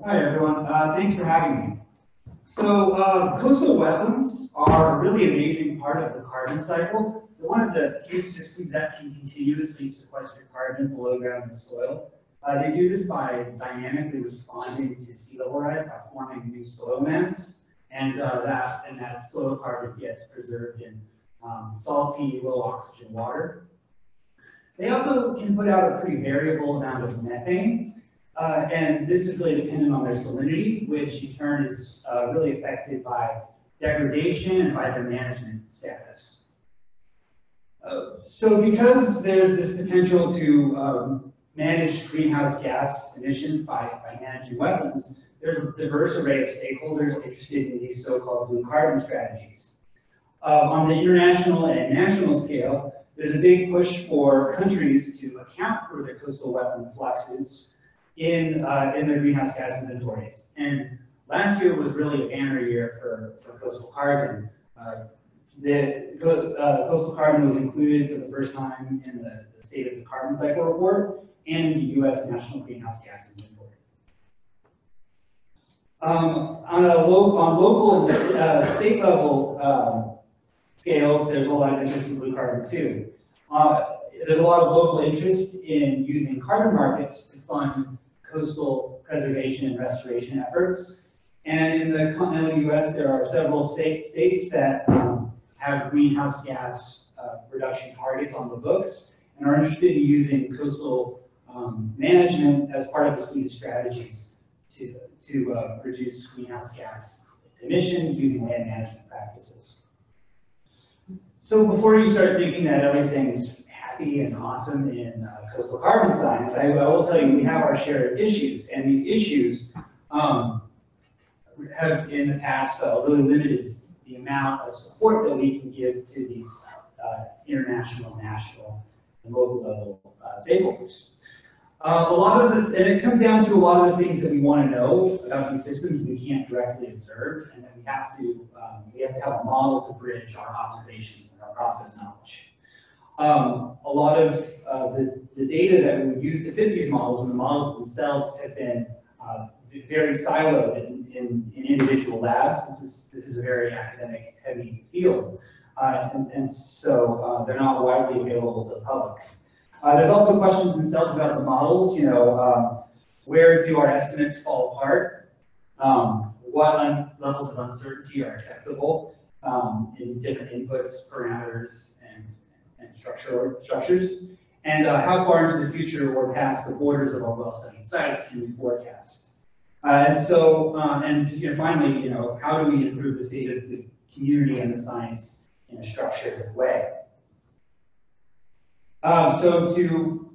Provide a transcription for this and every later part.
Hi, everyone. Thanks for having me. So, coastal wetlands are a really amazing part of the carbon cycle. They're one of the few systems that can continuously sequester carbon below ground in the soil. They do this by dynamically responding to sea level rise by forming new soil mass, and that soil carbon gets preserved in salty, low oxygen water. They also can put out a pretty variable amount of methane, and this is really dependent on their salinity, which in turn is really affected by degradation and by their management status. So because there's this potential to manage greenhouse gas emissions by managing wetlands, there's a diverse array of stakeholders interested in these so-called blue carbon strategies. On the international and national scale, there's a big push for countries to account for their coastal wetland fluxes in their greenhouse gas inventories. And last year was really a banner year for coastal carbon. Coastal carbon was included for the first time in the State of the Carbon Cycle report and the U.S. National Greenhouse Gas Inventory. On local and state level scales, there's a lot of interest in blue carbon too. There's a lot of local interest in using carbon markets to fund coastal preservation and restoration efforts. And in the continental U.S., there are several states that have greenhouse gas reduction targets on the books and are interested in using coastal management as part of a suite of strategies to reduce greenhouse gas emissions using land management practices. So before you start thinking that everything's happy and awesome in coastal carbon science, I will tell you we have our share of issues, and these issues have in the past really limited the amount of support that we can give to these international, national, and local level stakeholders. And it comes down to a lot of the things that we want to know about these systems we can't directly observe, and that we have to have a model to bridge our observations and our process knowledge. A lot of the data that we would use to fit these models and the models themselves have been very siloed in individual labs. This is a very academic heavy field, and so they're not widely available to the public. There's also questions themselves about the models. You know, where do our estimates fall apart? What levels of uncertainty are acceptable in different inputs, parameters, and structures? And how far into the future or past the borders of our well-studied sites can we forecast? And finally, you know, how do we improve the state of the community and the science in a structured way? So to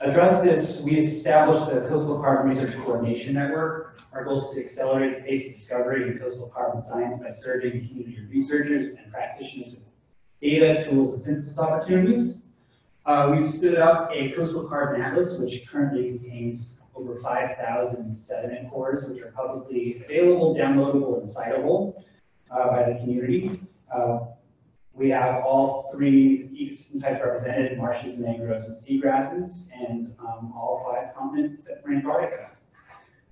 address this, we established the Coastal Carbon Research Coordination Network. Our goal is to accelerate the pace of discovery in coastal carbon science by serving community researchers and practitioners with data, tools, and synthesis opportunities. We've stood up a coastal carbon atlas, which currently contains over 5,000 sediment cores, which are publicly available, downloadable, and citable by the community. We have all three ecosystem types represented: marshes, mangroves, and seagrasses, and all 5 continents except for Antarctica.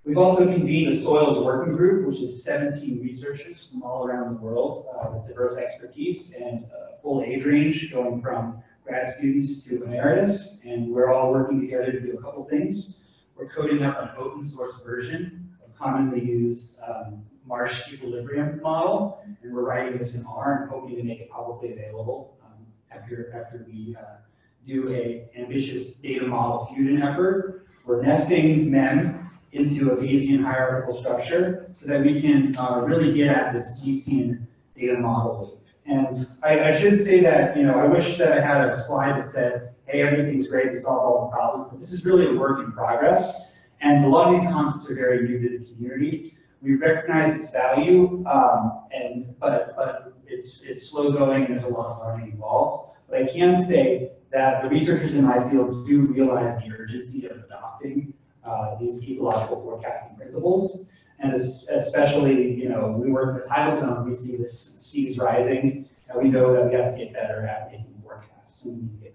We've also convened a soils working group, which is 17 researchers from all around the world with diverse expertise and a full age range, going from grad students to emeritus, and we're all working together to do a couple things. We're coding up an open source version of commonly used Marsh equilibrium model, and we're writing this in R and hoping to make it publicly available after we do an ambitious data model fusion effort. We're nesting MEM into a Bayesian hierarchical structure so that we can really get at this Bayesian data model. And I should say that, you know, I wish that I had a slide that said, hey, everything's great, we solve all the problems, but this is really a work in progress. And a lot of these concepts are very new to the community. We recognize its value, but it's slow going and there's a lot of learning involved. But I can say that the researchers in my field do realize the urgency of adopting these ecological forecasting principles. And especially, you know, we work in the tidal zone, we see the seas rising, and we know that we have to get better at making forecasts, and we need to get